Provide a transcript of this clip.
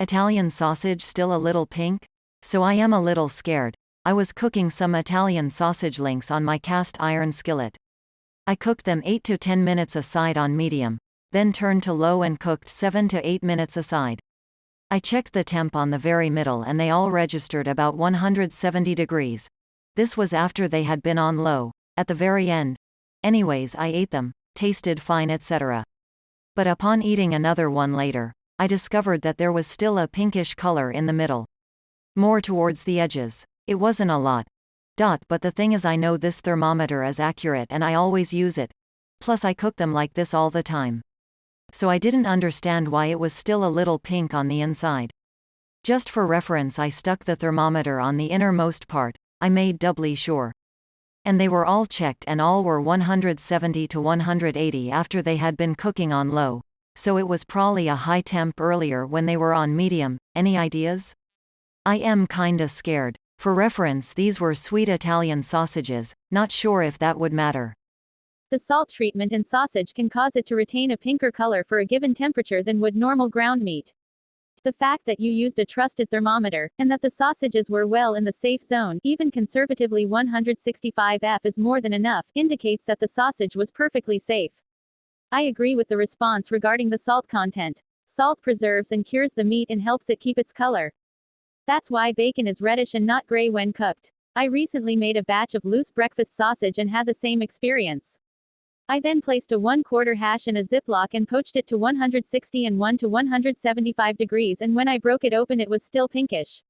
Italian sausage still a little pink? So I am a little scared. I was cooking some Italian sausage links on my cast iron skillet. I cooked them 8 to 10 minutes aside on medium, then turned to low and cooked 7 to 8 minutes aside. I checked the temp on the very middle and they all registered about 170 degrees. This was after they had been on low, at the very end. Anyways, I ate them, tasted fine, etc. But upon eating another one later, I discovered that there was still a pinkish color in the middle. More towards the edges. It wasn't a lot. But the thing is, I know this thermometer is accurate and I always use it. Plus I cook them like this all the time. So I didn't understand why it was still a little pink on the inside. Just for reference, I stuck the thermometer on the innermost part. I made doubly sure. And they were all checked and all were 170 to 180 after they had been cooking on low. So it was probably a high temp earlier when they were on medium. Any ideas? I am kinda scared. For reference, these were sweet Italian sausages, not sure if that would matter. The salt treatment in sausage can cause it to retain a pinker color for a given temperature than would normal ground meat. The fact that you used a trusted thermometer, and that the sausages were well in the safe zone, even conservatively 165°F is more than enough, indicates that the sausage was perfectly safe. I agree with the response regarding the salt content. Salt preserves and cures the meat and helps it keep its color. That's why bacon is reddish and not gray when cooked. I recently made a batch of loose breakfast sausage and had the same experience. I then placed a 1/4 hash in a Ziploc and poached it to 160 and 1 to 175 degrees, and when I broke it open it was still pinkish.